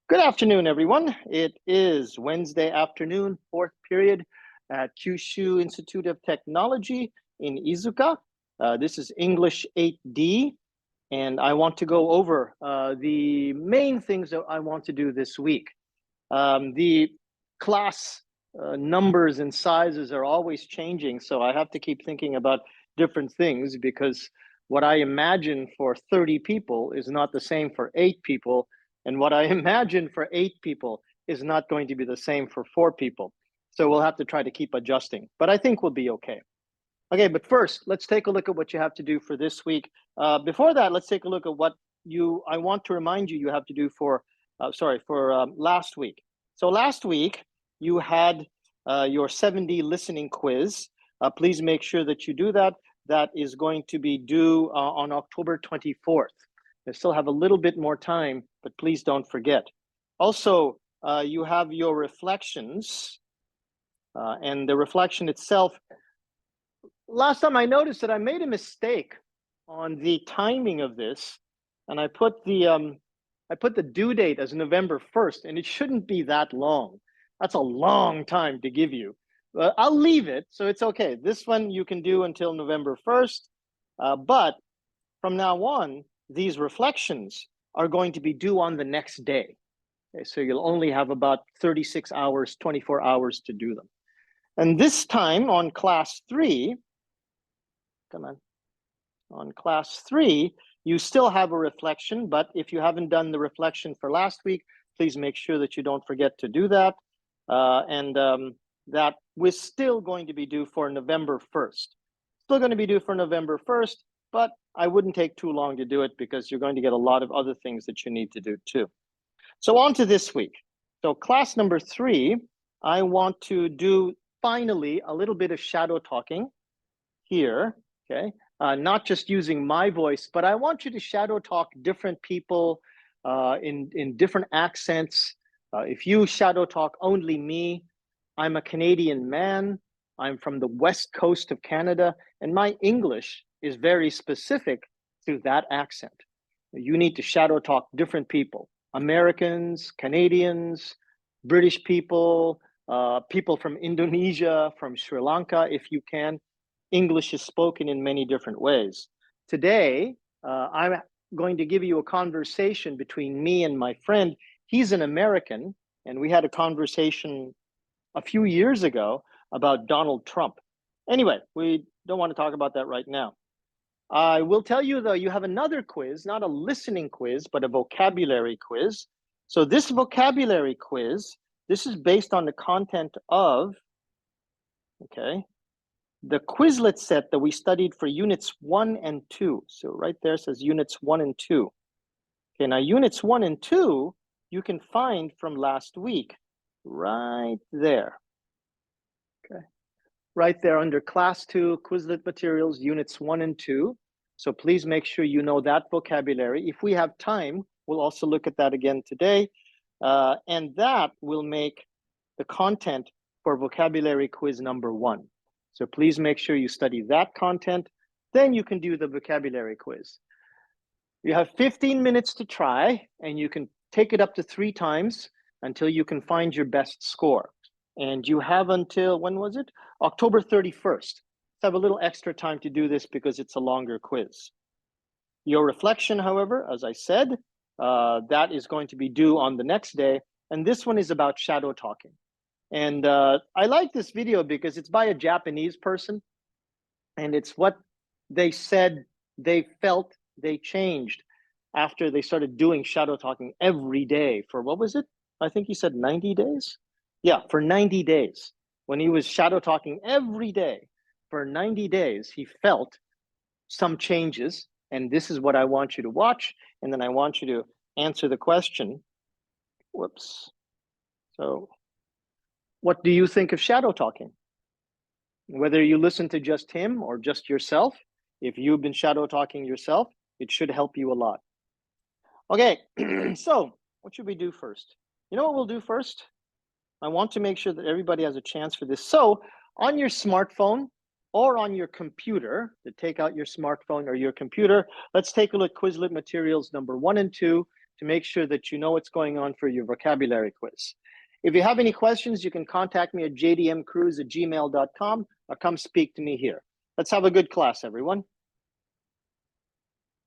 Good afternoon, everyone. It is Wednesday afternoon, fourth period at Kyushu Institute of Technology in Izuka. This is English 8D, and I want to go over the main things that I want to do this week. The class numbers and sizes are always changing, so I have to keep thinking about different things because what I imagine for 30 people is not the same for 8 people, and what I imagine for 8 people is not going to be the same for 4 people. So we'll have to try to keep adjusting, but I think we'll be okay. Okay, but first, let's take a look at what you have to do for this week. Before that, let's take a look at what I want to remind you have to do for last week. So last week, you had your 7D listening quiz. Please make sure that you do that. That is going to be due on October 24th. I still have a little bit more time, but please don't forget. Also, you have your reflections, and the reflection itself. Last time I noticed that I made a mistake on the timing of this, and I put the due date as November 1st, and it shouldn't be that long. That's a long time to give you. I'll leave it, so it's okay. This one you can do until November 1st, but from now on, these reflections are going to be due on the next day. Okay, so you'll only have about 36 hours, 24 hours to do them. And this time on class 3, on class 3, you still have a reflection, but if you haven't done the reflection for last week, please make sure that you don't forget to do that. That we're still going to be due for November 1st. Still going to be due for November 1st, but I wouldn't take too long to do it because you're going to get a lot of other things that you need to do too. So on to this week. So class number 3, I want to do finally a little bit of shadow talking here, okay? Not just using my voice, but I want you to shadow talk different people in different accents. If you shadow talk only me, I'm a Canadian man. I'm from the west coast of Canada, and my English is very specific to that accent. You need to shadow talk different people, Americans, Canadians, British people, people from Indonesia, from Sri Lanka, if you can. English is spoken in many different ways. Today, I'm going to give you a conversation between me and my friend. He's an American, and we had a conversation a few years ago about Donald Trump. Anyway, we don't want to talk about that right now. I will tell you, though, you have another quiz, not a listening quiz, but a vocabulary quiz. So this vocabulary quiz, this is based on the content of, okay, the Quizlet set that we studied for units 1 and 2. So right there says units 1 and 2. Okay, now units 1 and 2, you can find from last week, right there. Okay, right there under class 2, Quizlet materials, units 1 and 2. So please make sure you know that vocabulary. If we have time, we'll also look at that again today. And that will make the content for vocabulary quiz number 1. So please make sure you study that content. Then you can do the vocabulary quiz. You have 15 minutes to try, and you can take it up to 3 times until you can find your best score. And you have until, when was it? October 31st. Have a little extra time to do this because it's a longer quiz. Your reflection, however, as I said, that is going to be due on the next day. And this one is about shadow talking. And I like this video because it's by a Japanese person, and it's what they said they felt they changed after they started doing shadow talking every day for, what was it? I think he said 90 days? Yeah, for 90 days. When he was shadow talking every day for 90 days, he felt some changes, and this is what I want you to watch, and then I want you to answer the question. Whoops. So, what do you think of shadow talking? Whether you listen to just him or just yourself, if you've been shadow talking yourself, it should help you a lot. Okay, so what should we do first? You know what we'll do first? I want to make sure that everybody has a chance for this. So on your smartphone or on your computer, to take out your smartphone or your computer, let's take a look at Quizlet materials number 1 and 2, to make sure that you know what's going on for your vocabulary quiz. If you have any questions, you can contact me at jdmcruz@gmail.com or come speak to me here. Let's have a good class, everyone.